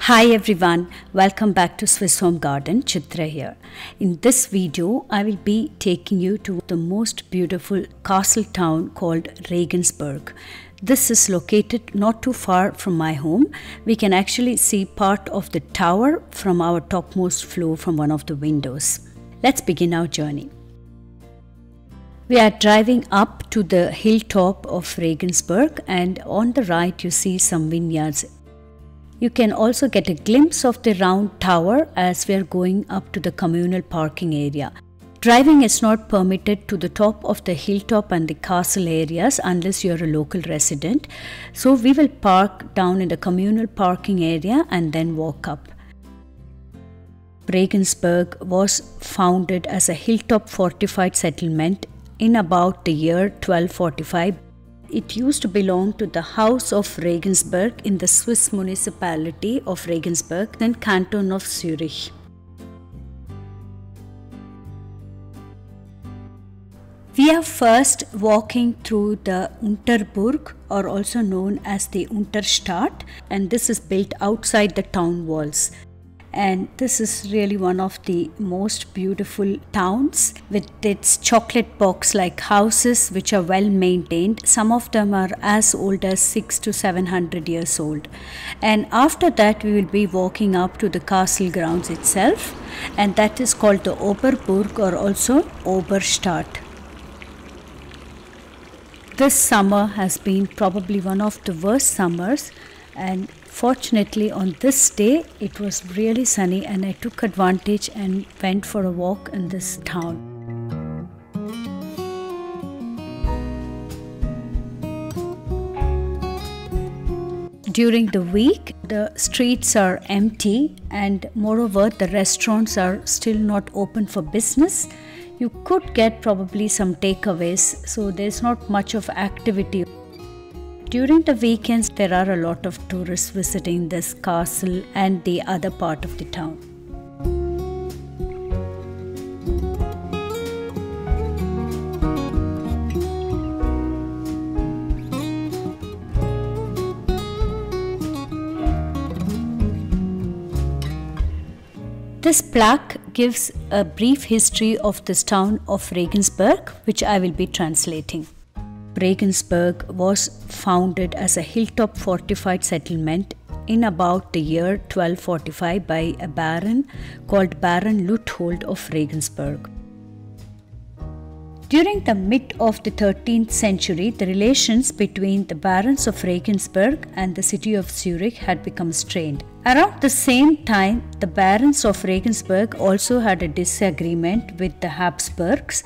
Hi everyone, welcome back to Swiss Home Garden. Chitra here. In this video, I will be taking you to the most beautiful castle town called Regensberg. This is located not too far from my home. We can actually see part of the tower from our topmost floor from one of the windows. Let's begin our journey. We are driving up to the hilltop of Regensberg, and on the right you see some vineyards. You can also get a glimpse of the round tower as we are going up to the communal parking area. Driving is not permitted to the top of the hilltop and the castle areas unless you are a local resident. So we will park down in the communal parking area and then walk up. Regensberg was founded as a hilltop fortified settlement in about the year 1245. It used to belong to the House of Regensberg in the Swiss municipality of Regensberg and Canton of Zürich. We are first walking through the Unterburg, or also known as the Unterstadt, and this is built outside the town walls. And this is really one of the most beautiful towns with its chocolate box-like houses which are well maintained. Some of them are as old as 600 to 700 years old. And after that we will be walking up to the castle grounds itself, and that is called the Oberburg or also Oberstadt. This summer has been probably one of the worst summers, and fortunately on this day it was really sunny and I took advantage and went for a walk in this town. During the week the streets are empty, and moreover the restaurants are still not open for business. You could get probably some takeaways, so there's not much of activity. During the weekends, there are a lot of tourists visiting this castle and the other part of the town. This plaque gives a brief history of this town of Regensberg, which I will be translating. Regensberg was founded as a hilltop fortified settlement in about the year 1245 by a baron called Baron Lüthold of Regensberg. During the mid of the 13th century, the relations between the barons of Regensberg and the city of Zürich had become strained. Around the same time, the barons of Regensberg also had a disagreement with the Habsburgs.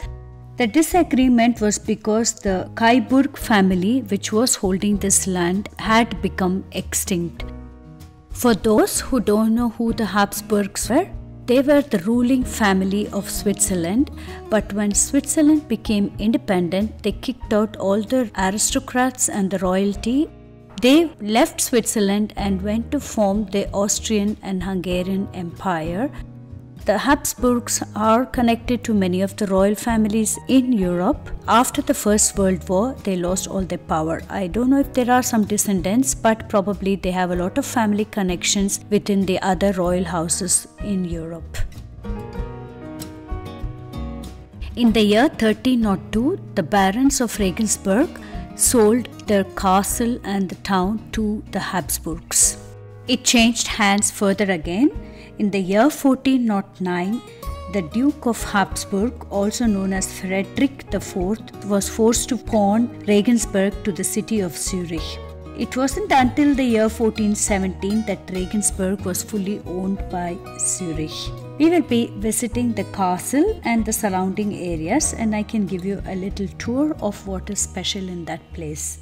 The disagreement was because the Kaiburg family, which was holding this land, had become extinct. For those who don't know who the Habsburgs were, they were the ruling family of Switzerland, but when Switzerland became independent, they kicked out all the aristocrats and the royalty. They left Switzerland and went to form the Austrian and Hungarian Empire. The Habsburgs are connected to many of the royal families in Europe. After the First World War, they lost all their power. I don't know if there are some descendants, but probably they have a lot of family connections within the other royal houses in Europe. In the year 1302, the barons of Regensberg sold their castle and the town to the Habsburgs. It changed hands further again. In the year 1409, the Duke of Habsburg, also known as Frederick IV, was forced to pawn Regensberg to the city of Zürich. It wasn't until the year 1417 that Regensberg was fully owned by Zürich. We will be visiting the castle and the surrounding areas, and I can give you a little tour of what is special in that place.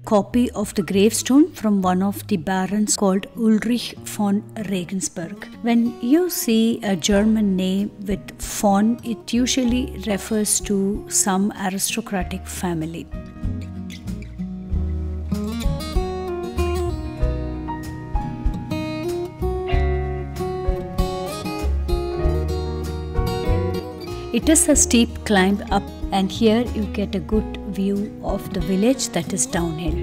Copy of the gravestone from one of the barons called Ulrich von Regensberg. When you see a German name with von, it usually refers to some aristocratic family. It is a steep climb up, and here you get a good view of the village that is downhill.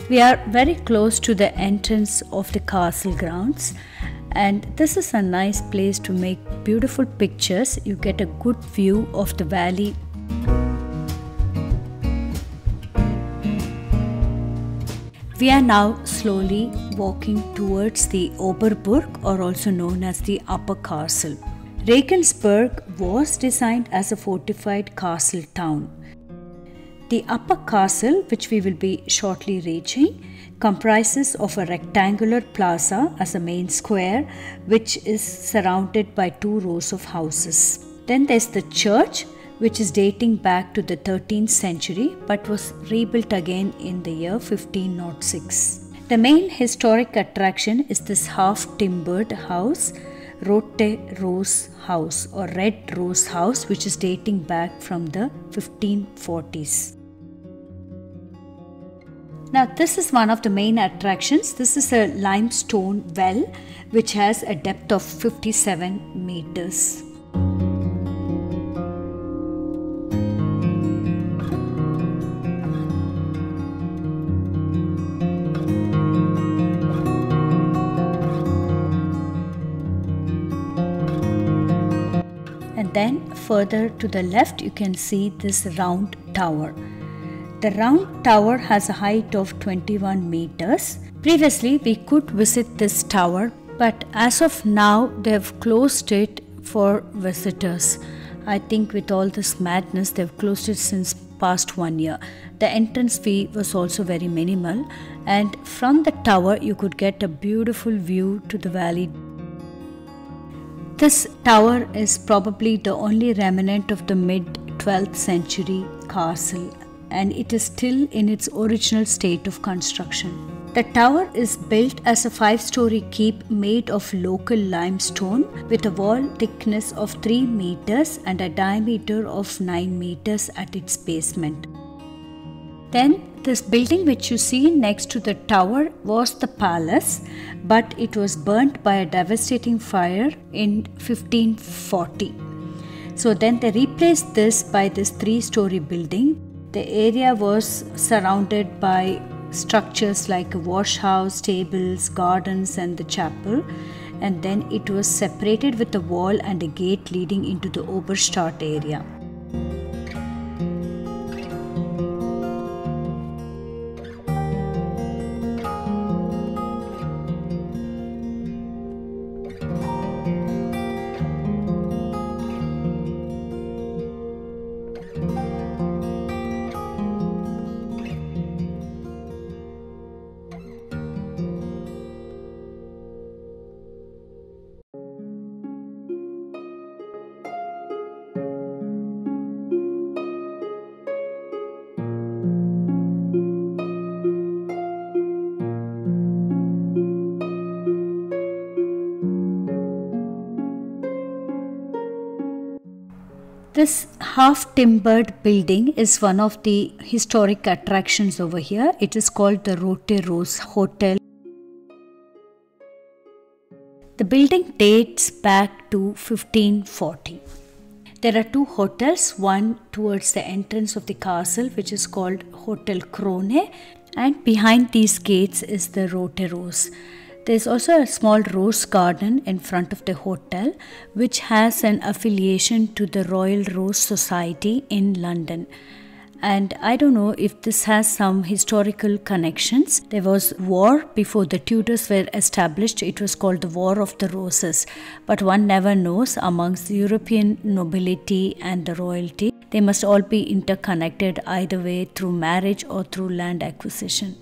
We are very close to the entrance of the castle grounds, and this is a nice place to make beautiful pictures. You get a good view of the valley. We are now slowly walking towards the Oberburg, or also known as the Upper Castle. Regensberg was designed as a fortified castle town. The Upper Castle, which we will be shortly reaching, comprises of a rectangular plaza as a main square, which is surrounded by 2 rows of houses. Then there's the church, which is dating back to the 13th century but was rebuilt again in the year 1506. The main historic attraction is this half-timbered house, Rotaros House or Red Rose House, which is dating back from the 1540s. Now this is one of the main attractions. This is a limestone well which has a depth of 57 meters. And then further to the left you can see this round tower. The round tower has a height of 21 meters. Previously we could visit this tower, but as of now they have closed it for visitors. I think with all this madness they have closed it since past 1 year. The entrance fee was also very minimal, and from the tower you could get a beautiful view to the valley. This tower is probably the only remnant of the mid-12th century castle, and it is still in its original state of construction. The tower is built as a 5-story keep made of local limestone with a wall thickness of 3 meters and a diameter of 9 meters at its basement. Then this building which you see next to the tower was the palace, but it was burnt by a devastating fire in 1540. So then they replaced this by this 3-story building. The area was surrounded by structures like a wash house, stables, gardens and the chapel, and then it was separated with a wall and a gate leading into the Oberstadt area. This half-timbered building is one of the historic attractions over here. It is called the Rotaros Hotel. The building dates back to 1540. There are 2 hotels, one towards the entrance of the castle which is called Hotel Krone, and behind these gates is the Rotaros. There is also a small rose garden in front of the hotel which has an affiliation to the Royal Rose Society in London. And I don't know if this has some historical connections. There was war before the Tudors were established. It was called the War of the Roses. But one never knows, amongst the European nobility and the royalty, they must all be interconnected either way, through marriage or through land acquisition.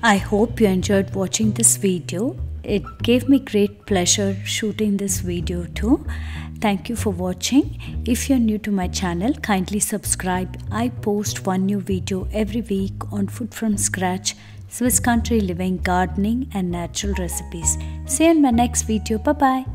I hope you enjoyed watching this video. It gave me great pleasure shooting this video too. Thank you for watching. If you're new to my channel, kindly subscribe. I post one new video every week on food from scratch, Swiss country living, gardening and natural recipes. See you in my next video. Bye bye.